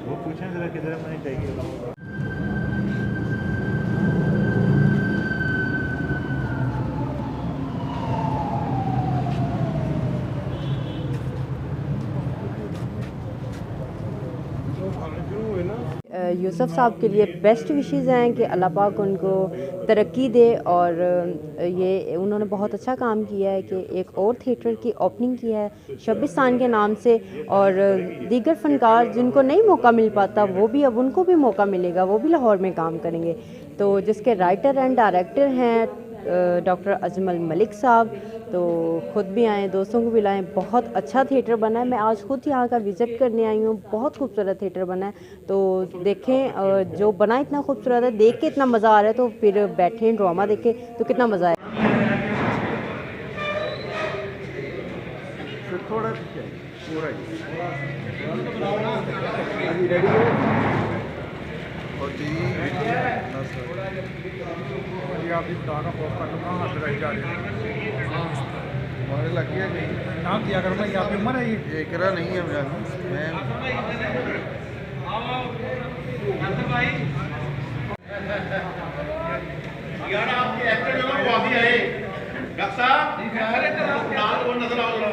वो पूछें जरा किधर मैंने चाहिए। यूसुफ साहब के लिए बेस्ट विशेज़ हैं कि अल्लाह पाक उनको तरक्की दे, और ये उन्होंने बहुत अच्छा काम किया है कि एक और थिएटर की ओपनिंग किया है शबिस्तान के नाम से, और दीगर फ़नकार जिनको नहीं मौका मिल पाता वो भी अब उनको भी मौका मिलेगा, वो भी लाहौर में काम करेंगे। तो जिसके राइटर एंड डायरेक्टर हैं डॉक्टर अजमल मलिक साहब, तो ख़ुद भी आए, दोस्तों को भी लाएँ। बहुत अच्छा थिएटर बना है, मैं आज खुद यहाँ का विज़िट करने आई हूँ। बहुत खूबसूरत थिएटर बना है, तो देखें जो बना इतना खूबसूरत है, देख के इतना मज़ा आ रहा है, तो फिर बैठें ड्रामा देखें तो कितना मज़ा आए। हमारे लगे नाम दिया करो ना, ये आपकी उम्र है, ये करा नहीं है मैं यार आपके एक्टर जो है वो अभी आए डॉक्टर साहब नाम कौन नजर आ रहा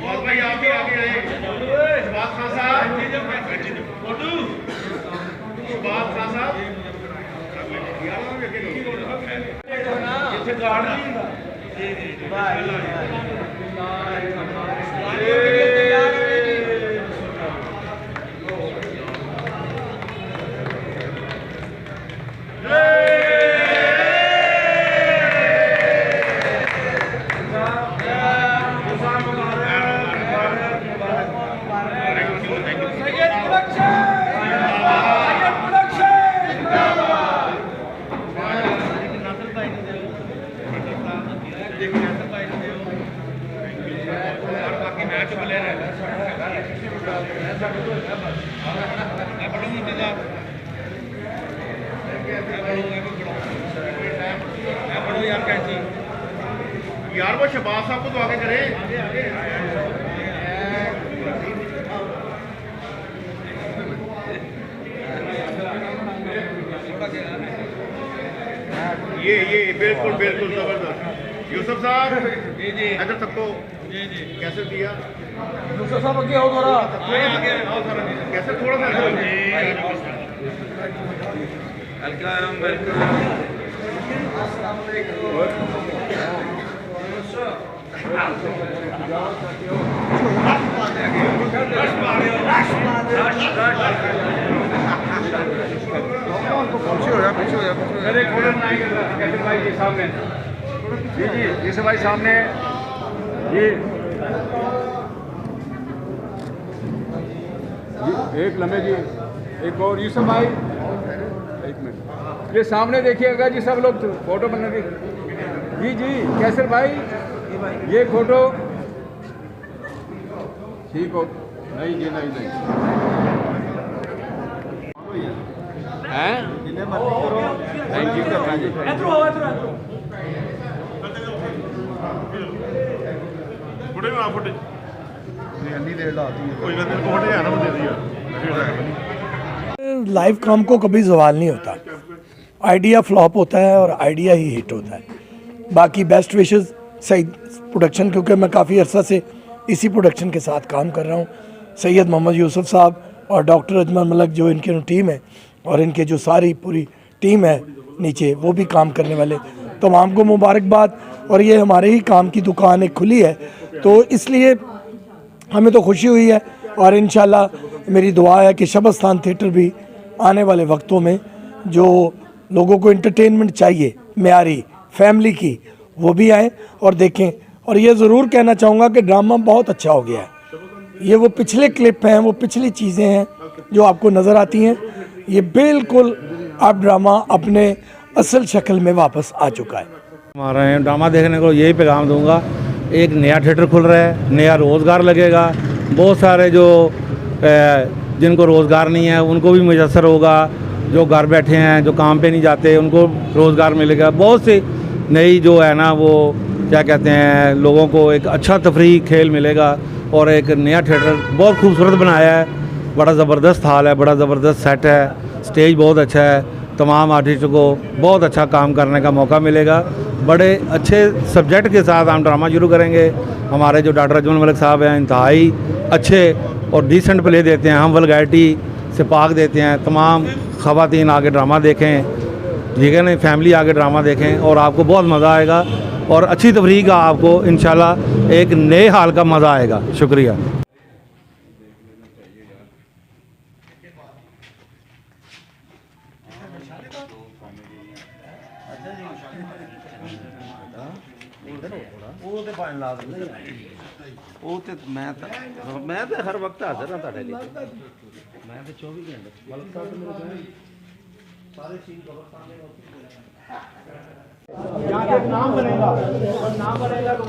बहुत भाई आप भी आगे आए। सुभाष खान साहब, सुभाष खान साहब यार वो शहबाज साहब को तो आगे करें। ये बिल्कुल बिल्कुल जबरदस्त। यूसुफ साहब अगर सबको कैसे दिया, यूसुफ साहब आगे आओ थोड़ा, कैसे थोड़ा सा पीछे हो जा भाई जी सामने, जी यूसुफ भाई सामने जी, एक लम्हे जी, एक और यूसुफ भाई, एक मिनट ये सामने देखिएगा जी सब लोग, फोटो बनने की जी कैसर भाई, ये फोटो ठीक हो, नहीं जी नहीं हैं, थैंक यू करना जी, लाइव काम को कभी सवाल नहीं होता, आइडिया फ्लॉप होता है और आइडिया ही हिट होता है। बाकी बेस्ट विशेस सईद प्रोडक्शन, क्योंकि मैं काफ़ी अर्सा से इसी प्रोडक्शन के साथ काम कर रहा हूँ। सैयद मोहम्मद यूसुफ साहब और डॉक्टर अजमल मलिक जो इनकी टीम है, और इनके जो सारी पूरी टीम है नीचे, वो भी काम करने वाले, तमाम को मुबारकबाद। और ये हमारे ही काम की दुकान एक खुली है, तो इसलिए हमें तो खुशी हुई है। और इंशाल्लाह मेरी दुआ है कि शबिस्तान थिएटर भी आने वाले वक्तों में जो लोगों को एंटरटेनमेंट चाहिए मेयारी फैमिली की, वो भी आएँ और देखें। और ये ज़रूर कहना चाहूँगा कि ड्रामा बहुत अच्छा हो गया है। ये वो पिछले क्लिप हैं, वो पिछली चीज़ें हैं जो आपको नज़र आती हैं, ये बिल्कुल अब ड्रामा अपने असल शक्ल में वापस आ चुका है। हमारा है ड्रामा देखने को यही पैगाम दूंगा, एक नया थिएटर खुल रहा है, नया रोज़गार लगेगा, बहुत सारे जो जिनको रोज़गार नहीं है उनको भी मुयसर होगा, जो घर बैठे हैं, जो काम पे नहीं जाते, उनको रोज़गार मिलेगा। बहुत सी नई जो है ना वो क्या कहते हैं, लोगों को एक अच्छा तफरी खेल मिलेगा। और एक नया थिएटर बहुत खूबसूरत बनाया है, बड़ा ज़बरदस्त हाल है, बड़ा ज़बरदस्त सेट है, स्टेज बहुत अच्छा है, तमाम आर्टिस्टों को बहुत अच्छा काम करने का मौका मिलेगा। बड़े अच्छे सब्जेक्ट के साथ हम ड्रामा शुरू करेंगे। हमारे जो डॉक्टर अजमल मलिक साहब हैं इंतहाई अच्छे और डिसेंट प्ले देते हैं, हम वल्गैरिटी से पाक देते हैं। तमाम ख़वातीन आके ड्रामा देखें, ठीक है ना, फैमिली आके ड्रामा देखें और आपको बहुत मज़ा आएगा और अच्छी तफरीह का आपको इंशाल्लाह एक नए हाल का मज़ा आएगा। शुक्रिया। मैं तो हर वक्त हाजिर हाँ तुहाडे लिए, मैं तो 24 घंटे मलिक साहब तो मेरे सारे सीन कवर सामने यहाँ पे नाम बनेगा और नाम बनेगा तो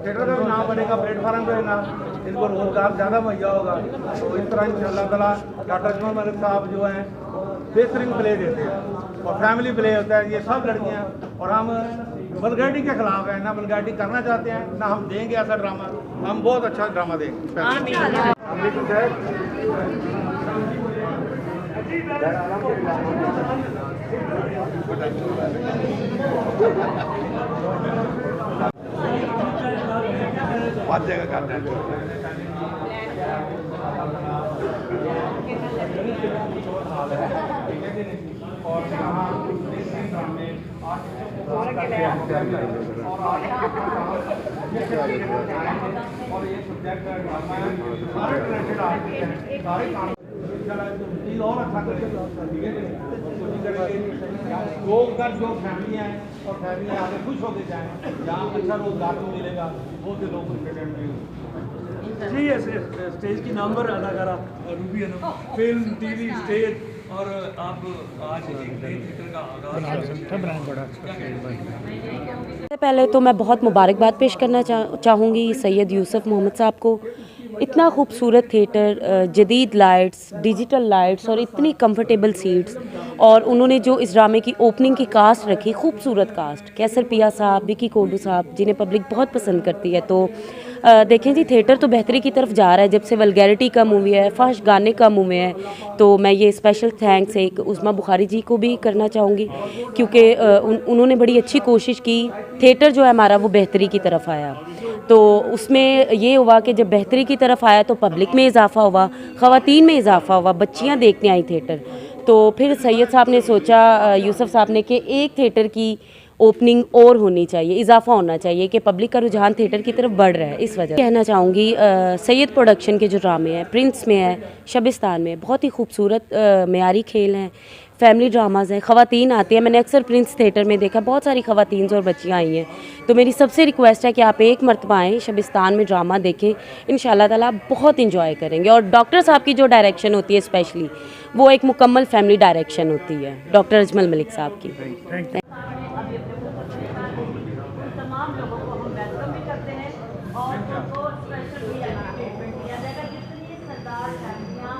थिएटर का भी नाम बनेगा, प्लेटफार्म रहेगा, इनको रोजगार ज़्यादा मुहैया होगा। तो इस तरह इंशाअल्लाह ताला डॉक्टर अजमल मलिक साहब जो हैं बेहतरीन प्ले देते हैं और फैमिली प्ले होता है। ये सब लड़कियाँ, और हम वल्गैरिटी के खिलाफ हैं, ना वल्गैरिटी करना चाहते हैं ना हम देंगे ऐसा ड्रामा। हम बहुत अच्छा ड्रामा देंगे। बहुत जगह करते हैं। और अच्छा लोग का जो फैमिली हैं और फैमिली आगे खुश होते जाएँ, जहाँ अच्छा रोजगार को मिलेगा बहुत से लोग जी। स्टेज की नंबर अदाकारा Ruby Anam, film, TV, stage, और आप आज एक नए थिएटर का आगाज़। पहले तो मैं बहुत मुबारकबाद पेश करना चाहूँगी सैयद यूसुफ मोहम्मद साहब को। इतना खूबसूरत थिएटर, जदीद लाइट्स, डिजिटल लाइट्स और इतनी कंफर्टेबल सीट्स, और उन्होंने जो इस ड्रामे की ओपनिंग की कास्ट रखी, खूबसूरत कास्ट, कैसर पिया साहब, विकी कोडू साहब, जिन्हें पब्लिक बहुत पसंद करती है। तो देखें जी, थिएटर तो बेहतरी की तरफ जा रहा है जब से वल्गैरिटी कम हुई है, फहश गाने कम हुए हैं। तो मैं ये स्पेशल थैंक्स एक उस्मा बुखारी जी को भी करना चाहूँगी, क्योंकि उन्होंने बड़ी अच्छी कोशिश की। थिएटर जो है हमारा वो बेहतरी की तरफ आया। तो उसमें ये हुआ कि जब बेहतरी की तरफ आया तो पब्लिक में इजाफा हुआ, ख़वातीन में इजाफा हुआ, बच्चियाँ देखने आई थिएटर। तो फिर सैयद साहब ने सोचा, यूसुफ साहब ने, कि एक थिएटर की ओपनिंग और होनी चाहिए, इजाफा होना चाहिए कि पब्लिक का रुझान थिएटर की तरफ बढ़ रहा है। इस वजह कहना चाहूँगी सैयद प्रोडक्शन के जो ड्रामे हैं, प्रिंस में है, शबिस्तान में, बहुत ही खूबसूरत मेयारी खेल हैं, फैमिली ड्रामाज़ हैं, ख़वातीन आती हैं। मैंने अक्सर प्रिंस थिएटर में देखा बहुत सारी ख़वातीन और बच्चियाँ आई हैं। तो मेरी सबसे रिक्वेस्ट है कि आप एक मरतबा आएँ, शबिस्तान में ड्रामा देखें, इंशाअल्लाह ताला बहुत इंजॉय करेंगे। और डॉक्टर साहब की जो डायरेक्शन होती है स्पेशली, वो एक मुकम्मल फैमिली डायरेक्शन होती है डॉक्टर अजमल मलिक साहब की। तमाम लोगों को हम वेलकम भी करते हैं और उनको स्पेशल भी अप्रिशिएट किया जाएगा। जितनी सरदार फैमिलियाँ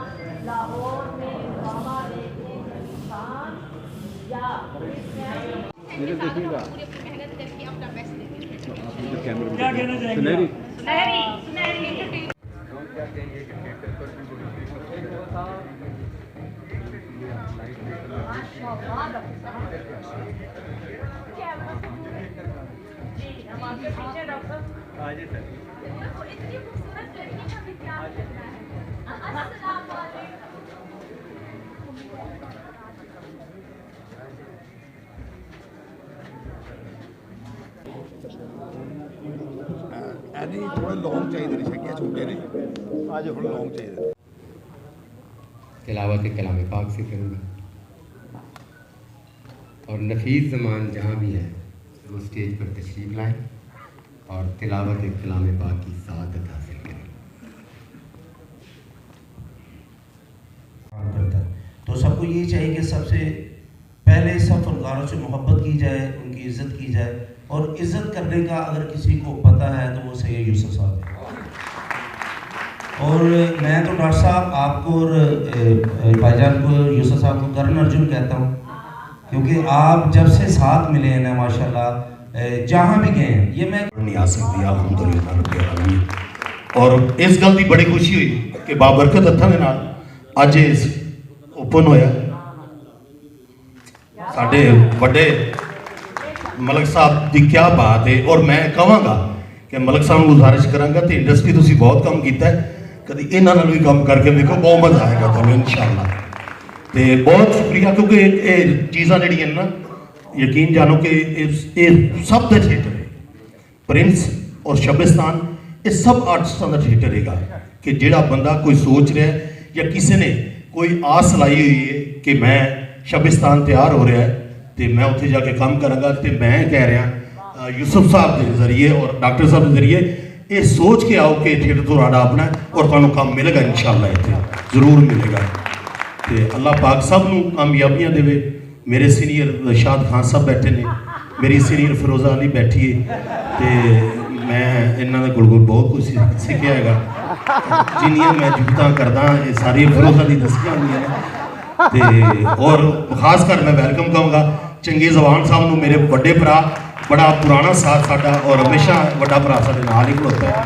लाहौर में ड्रामा देखने हिंदुस्तान या क्या कहना चाहेंगे? थोड़ा लॉन्ग चाहिए छोटे ने आज थोड़ा लॉन्ग चाहिए। तिलावत कलाम पाक से करूँगा और नफीस ज़मान जहाँ भी है वो स्टेज पर तशरीफ़ लाएँ और तिलावत कलाम पाक की सआदत हासिल करें। तो सबको यही चाहिए कि सबसे पहले सब फनकारों से मोहब्बत की जाए, उनकी इज़्ज़त की जाए, और इज़्ज़त करने का अगर किसी को पता है तो वो सैयद यूसुफ साहब है। और मैं तो डॉक्टर साहब आपको और भाईजान को, यूसुफ साहब को करण अर्जुन कहता हूँ, क्योंकि आप जब से साथ मिले हैं ना माशाल्लाह जहाँ भी गए हैं, ये मैं नहीं आ सकती अल्हम्दुलिल्लाह रब्बिल आलमीन। और इस गल की बड़ी खुशी हुई कि बाबरकत हत्थां दे नाल अज इस ओपन होया। साडे बड़े मलक साहब की क्या बात है। और मैं कहांगा कि मलक साहब गुजारिश करांगा तो इंडस्ट्री तुसी बहुत काम किया है, कभी इन्हां नाल भी काम करके देखो, बहुत मज़ा आएगा तुहानूं इंशाअल्लाह। तो बहुत शुक्रिया, क्योंकि ये चीज़ां जिहड़ियां ना यकीन जानो कि ये सब का थिएटर है। प्रिंस और शबिस्तान ये सब आर्टिस्टों का थिएटर है कि जिहड़ा बंदा कोई सोच रहा है या किसी ने कोई आस लाई हुई है कि मैं शबिस्तान तैयार हो रहा है तो मैं उत्थे जाके काम करांगा, तो मैं कह रहा यूसुफ साहब के जरिए और डॉक्टर साहब के जरिए ये सोच के आओ कि थिएटर तुहाडा अपना है और तुहानूं काम मिलेगा इंशाअल्लाह, इत्थे जरूर मिलेगा। तो अल्लाह पाक सब नूं कामयाबियां देवे। मेरे सीनियर रशाद खान साहब बैठे ने, मेरी सीनियर फिरोजा अली बैठी है, तो मैं इन्हों के कोल बहुत कुछ सीखिया है। जिन्नियां मैं जुगतां करदा ये सारी फिरोजा दी दसियां हुई ने। और खासकर मैं वेलकम कहूँगा चंगे जवान साहब नूं, मेरे बड़े भरा, बड़ा पुराना साथ साडा और हमेशा बड़ा भरा साडे नाल ही खड़ोता है।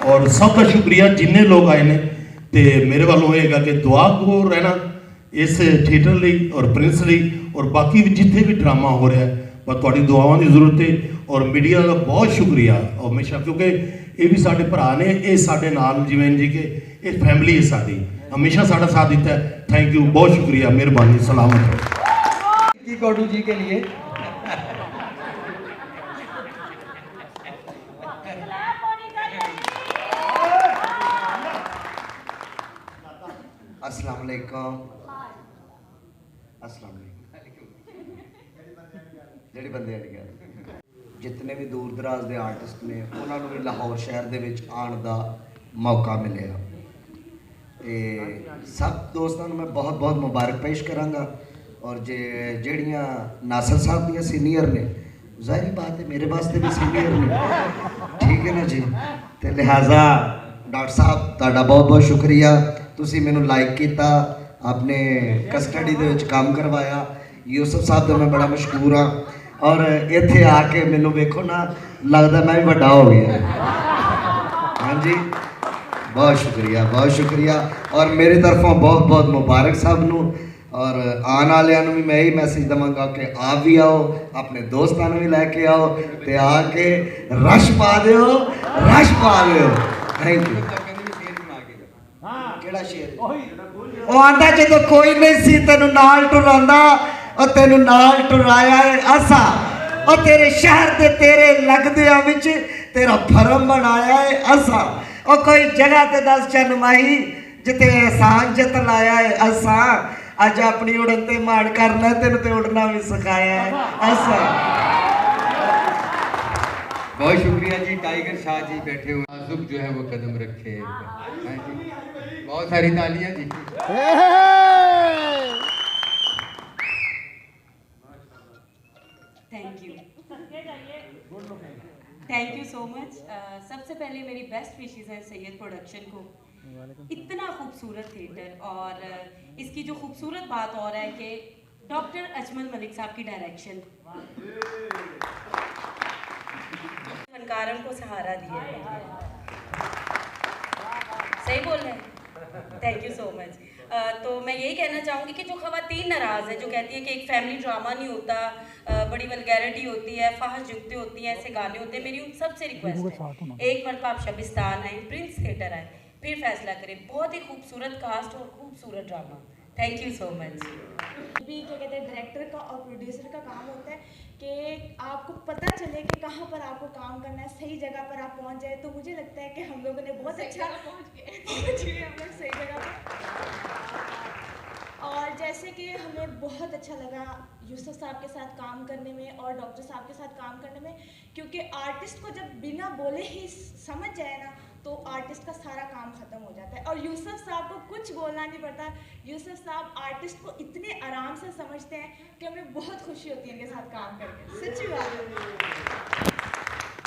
और सब का शुक्रिया जिन्ने लोग आए ने, तो मेरे वालों ये कि दुआ को रहना इस थिएटर लई और प्रिंस लई और बाकी जिथे भी ड्रामा हो रहा है, पर तुहाडी दुआवां की जरूरत है। और मीडिया का बहुत शुक्रिया हमेशा, क्योंकि ये भी साडे भरा ने, ये साडे नाल जिवें जी के ये फैमिली है साडी, हमेशा साडा साथ दिता है। थैंक यू, बहुत शुक्रिया, मेहरबानी, सलामत रहो। गौडू जी के लिए अस्सलाम वालेकुम। अस्सलाम वालेकुम। ਜਿਹੜੇ ਬੰਦੇ ਆ ਗਿਆ जितने भी दूर दराज के आर्टिस्ट ने उन्होंने भी लाहौर शहर के आने का मौका मिले। सब दोस्तों मैं बहुत बहुत मुबारक पेश कराँगा। और जे जड़ियाँ नासिर साहब दियाँ सीनियर ने, जाहिर बात है मेरे वास्ते भी सीनियर ने, ठीक है ना जी। तो लिहाजा डॉक्टर साहब तुहाडा बहुत बहुत शुक्रिया, तुसी मैनू लाइक किया, अपने कस्टडी दे विच काम करवाया। यूसुफ साहब का मैं बड़ा मशहूर हाँ, और इत्थे आके मैनू वेखो ना लगता मैं भी बड़ा हो गया। हाँ जी, बहुत शुक्रिया, बहुत शुक्रिया। और मेरी तरफों बहुत बहुत मुबारक साहब नू। और आने वाले भी मैं यही मैसेज देवांगा कि आप भी आओ, अपने दोस्तों भी लैके आओ, तो आके रश पा दो, रश पा दो। Thank you. केड़ा शेर वो आंदा जो कोई नहीं सी तेनू नाल टुरांदा और तेनू नाल टुराया है असा, और तेरे शहर दे तेरे लगदियां विच तेरा भरम बनाया है असा। और कोई जगह ते दस चन माही जिते एहसान जतलाया है असा। अज अपनी उड़न ते माण करना, तेन ते उड़ना भी सिखाया है असा। बहुत शुक्रिया जी। टाइगर शाह जी बैठे हुए, नाजुक जो है वो कदम रखे। बहुत सारी तालियां जी। Thank you so much. सबसे पहले मेरी बेस्ट विशेस है सैयद प्रोडक्शन को। इतना खूबसूरत थिएटर, और इसकी जो खूबसूरत बात और है कि डॉक्टर अजमल मलिक साहब की डायरेक्शन, फनकारों को सहारा दिया है। सही बोल रहे हैं? Thank you so much. तो मैं यही कहना चाहूँगी कि जो ख़वातीन नाराज़ है, जो कहती है कि एक फैमिली ड्रामा नहीं होता, बड़ी वल्गैरिटी होती है, फाहश जुगते होती हैं, ऐसे गाने होते हैं, मेरी उन सबसे रिक्वेस्ट है एक मरतबा आप शबिस्तान आए, प्रिंस थिएटर आए, फिर फैसला करें। बहुत ही खूबसूरत कास्ट और खूबसूरत drama. Thank you so much. भी क्या कहते हैं, डायरेक्टर का और प्रोड्यूसर का काम होता है कि आपको पता चले कि कहाँ पर आपको काम करना है, सही जगह पर आप पहुँच जाए। तो मुझे लगता है कि हम लोगों ने बहुत अच्छा पहुँच गए हम लोग सही जगह पर। और जैसे कि हमें बहुत अच्छा लगा यूसुफ साहब के साथ काम करने में और डॉक्टर साहब के साथ काम करने में, क्योंकि आर्टिस्ट को जब बिना बोले ही समझ जाए ना तो आर्टिस्ट का सारा काम ख़त्म हो जाता है। और यूसुफ साहब को कुछ बोलना नहीं पड़ता। यूसुफ साहब आर्टिस्ट को इतने आराम से समझते हैं कि हमें बहुत खुशी होती है इनके साथ काम करके, सच्ची बात है।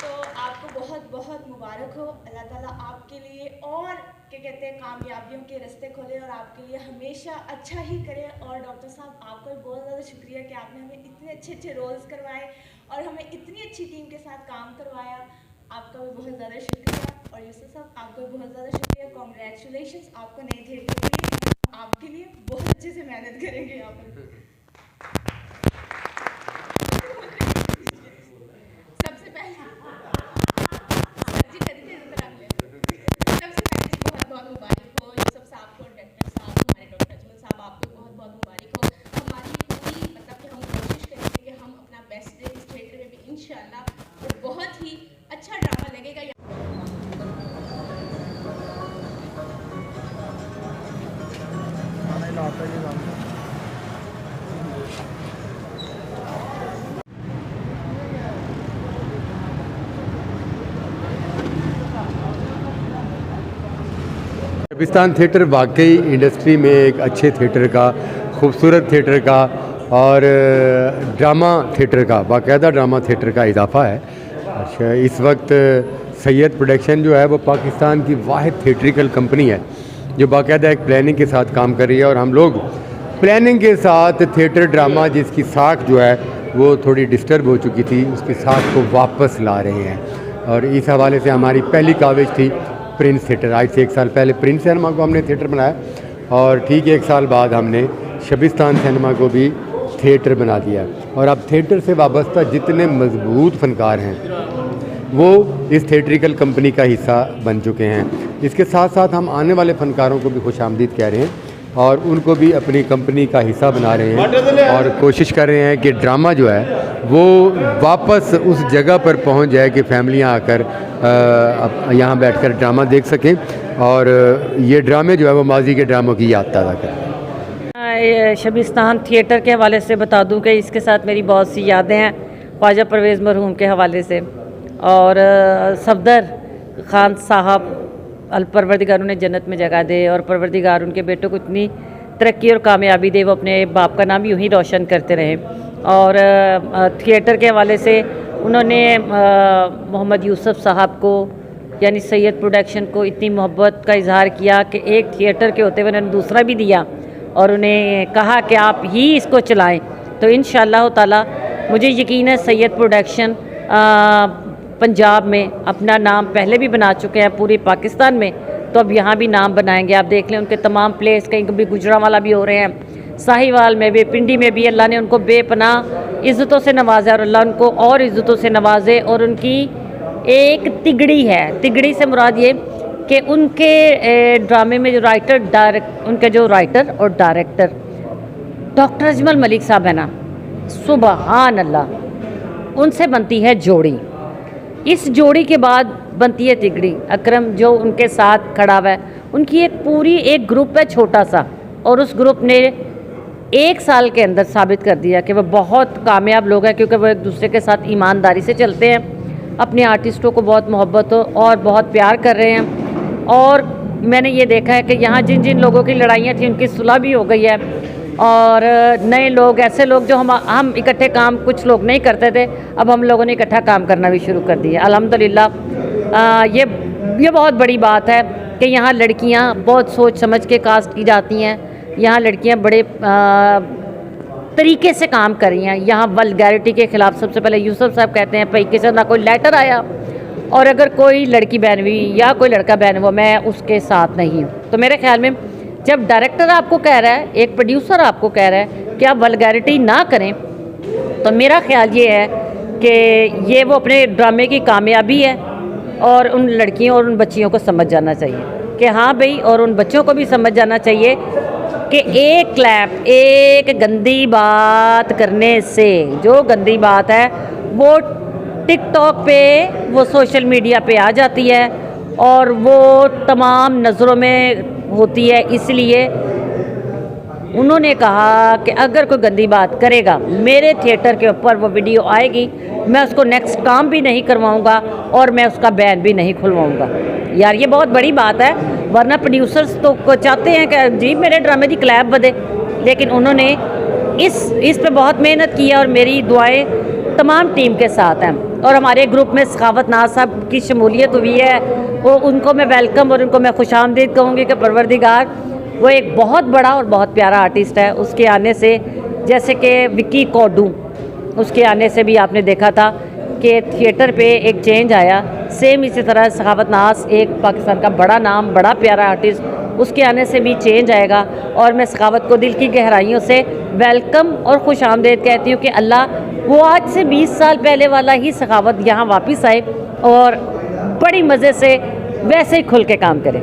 तो आपको बहुत बहुत मुबारक हो, अल्लाह ताला आपके लिए और क्या कहते हैं कामयाबियों के रास्ते खोले और आपके लिए हमेशा अच्छा ही करे। और डॉक्टर साहब आपका भी बहुत ज़्यादा शुक्रिया कि आपने हमें इतने अच्छे अच्छे रोल्स करवाए और हमें इतनी अच्छी टीम के साथ काम करवाया। आपका भी बहुत ज़्यादा शुक्रिया। और यूसुफ साहब आपका भी बहुत ज़्यादा शुक्रिया। कॉन्ग्रेचुलेशंस आपको नए थिएटर के लिए। आपके लिए बहुत अच्छे से मेहनत करेंगे यहाँ पर। सबसे पहले बहुत मुबारक हो यूसुफ साहब को, डायरेक्टर साहब, हमारे डॉक्टर अजमल साहब, आपको बहुत बहुत मुबारक हो। हमारी पूरी मतलब कि हम कोशिश करेंगे कि हम अपना बेस्ट दें इस थिएटर में भी इंशाल्लाह। और बहुत ही अच्छा ड्रामा लगेगा। शबिस्तान थिएटर वाकई इंडस्ट्री में एक अच्छे थिएटर का, खूबसूरत थिएटर का और ड्रामा थिएटर का, बाकायदा ड्रामा थिएटर का इजाफा है। अच्छा, इस वक्त सैयद प्रोडक्शन जो है वो पाकिस्तान की वाहिद थिएट्रिकल कंपनी है जो बाकायदा एक प्लानिंग के साथ काम कर रही है। और हम लोग प्लानिंग के साथ थिएटर ड्रामा जिसकी साख जो है वो थोड़ी डिस्टर्ब हो चुकी थी, उसकी साख को वापस ला रहे हैं। और इस हवाले से हमारी पहली काविश थी प्रिंस थिएटर। आज से 1 साल पहले प्रिंस सिनेमा को हमने थिएटर बनाया और ठीक 1 साल बाद हमने शबिस्तान सिनेमा को भी थिएटर बना दिया। और अब थिएटर से वाबस्ता जितने मजबूत फनकार हैं वो इस थिएट्रिकल कंपनी का हिस्सा बन चुके हैं। इसके साथ साथ हम आने वाले फनकारों को भी खुशामदीद कह रहे हैं और उनको भी अपनी कंपनी का हिस्सा बना रहे हैं और कोशिश कर रहे हैं कि ड्रामा जो है वो वापस उस जगह पर पहुंच जाए कि फैमिलियां आकर यहाँ बैठकर ड्रामा देख सकें और ये ड्रामे जो है वो माजी के ड्रामों की याद ताज़ा करें। शबिस्तान थिएटर के हवाले से बता दूं कि इसके साथ मेरी बहुत सी यादें हैं ख्वाजा परवेज़ मरहूम के हवाले से। और सफदर ख़ान साहब परवरदिगार उन्हें जन्नत में जगह दे और परवरदिगार उनके बेटों को इतनी तरक्की और कामयाबी दे, वो अपने बाप का नाम यूँ ही रोशन करते रहें। और थिएटर के हवाले से उन्होंने मोहम्मद यूसुफ साहब को यानी सैयद प्रोडक्शन को इतनी मोहब्बत का इजहार किया कि एक थिएटर के होते हुए उन्होंने दूसरा भी दिया और उन्हें कहा कि आप ही इसको चलाएं। तो इंशाअल्लाह ताला मुझे यकीन है सैयद प्रोडक्शन पंजाब में अपना नाम पहले भी बना चुके हैं, पूरे पाकिस्तान में, तो अब यहाँ भी नाम बनाएंगे। आप देख लें उनके तमाम प्लेस, कहीं कभी गुजरांवाला भी हो रहे हैं, साहिवाल में भी, पिंडी में भी। अल्लाह ने उनको बेपनाह इज़्ज़तों से नवाजा और अल्लाह उनको और इज़्ज़तों से नवाजे। और उनकी एक तिगड़ी है, तिगड़ी से मुराद ये कि उनके ड्रामे में जो उनके जो राइटर और डायरेक्टर डॉक्टर अजमल मलिक साहब है ना, सुबहान अल्लाह, उनसे बनती है जोड़ी। इस जोड़ी के बाद बनती है तिगड़ी। अकरम जो उनके साथ खड़ा हुआ है, उनकी एक ग्रुप है छोटा सा, और उस ग्रुप ने 1 साल के अंदर साबित कर दिया कि वो बहुत कामयाब लोग हैं, क्योंकि वो एक दूसरे के साथ ईमानदारी से चलते हैं, अपने आर्टिस्टों को बहुत मोहब्बत और बहुत प्यार कर रहे हैं। और मैंने ये देखा है कि यहाँ जिन जिन लोगों की लड़ाइयाँ थी उनकी सुलह भी हो गई है। और नए लोग, ऐसे लोग जो हम इकट्ठे काम कुछ लोग नहीं करते थे, अब हम लोगों ने इकट्ठा काम करना भी शुरू कर दिया अल्हम्दुलिल्लाह। ये बहुत बड़ी बात है कि यहाँ लड़कियाँ बहुत सोच समझ के कास्ट की जाती हैं। यहाँ लड़कियाँ बड़े तरीके से काम कर रही हैं। यहाँ वल्गैरिटी के ख़िलाफ़ सबसे पहले यूसुफ साहब कहते हैं भाई किसी ना कोई लेटर आया और अगर कोई लड़की बहन हुई या कोई लड़का बहन हुआ, मैं उसके साथ नहीं हूँ। तो मेरे ख्याल में जब डायरेक्टर आपको कह रहा है, एक प्रोड्यूसर आपको कह रहा है कि आप वल्गैरिटी ना करें, तो मेरा ख्याल ये है कि ये वो अपने ड्रामे की कामयाबी है। और उन लड़कियों और उन बच्चियों को समझ जाना चाहिए कि हाँ भाई, और उन बच्चों को भी समझ जाना चाहिए कि एक क्लैप, एक गंदी बात करने से, जो गंदी बात है वो टिकटॉक पे, वो सोशल मीडिया पे आ जाती है और वो तमाम नज़रों में होती है। इसलिए उन्होंने कहा कि अगर कोई गंदी बात करेगा, मेरे थिएटर के ऊपर वो वीडियो आएगी, मैं उसको नेक्स्ट काम भी नहीं करवाऊंगा और मैं उसका बैन भी नहीं खुलवाऊंगा। यार ये बहुत बड़ी बात है, वरना प्रोड्यूसर्स तो चाहते हैं कि जी मेरे ड्रामे की क्लैप बदे, लेकिन उन्होंने इस पे बहुत मेहनत की है। और मेरी दुआएं तमाम टीम के साथ हैं। और हमारे ग्रुप में सखावत नाज साहब की शमूलियत हुई है, वो उनको मैं वेलकम और उनको मैं खुशामदीद कहूँगी कि परवरदिगार, वो एक बहुत बड़ा और बहुत प्यारा आर्टिस्ट है। उसके आने से, जैसे कि विक्की कौडू, उसके आने से भी आपने देखा था कि थिएटर पे एक चेंज आया। सेम इसी तरह सखावत नाज एक पाकिस्तान का बड़ा नाम, बड़ा प्यारा आर्टिस्ट, उसके आने से भी चेंज आएगा। और मैं सखावत को दिल की गहराइयों से वेलकम और खुश आमदेद कहती हूँ कि अल्लाह वो आज से 20 साल पहले वाला ही सखावत यहाँ वापस आए और बड़ी मज़े से वैसे ही खुल के काम करे।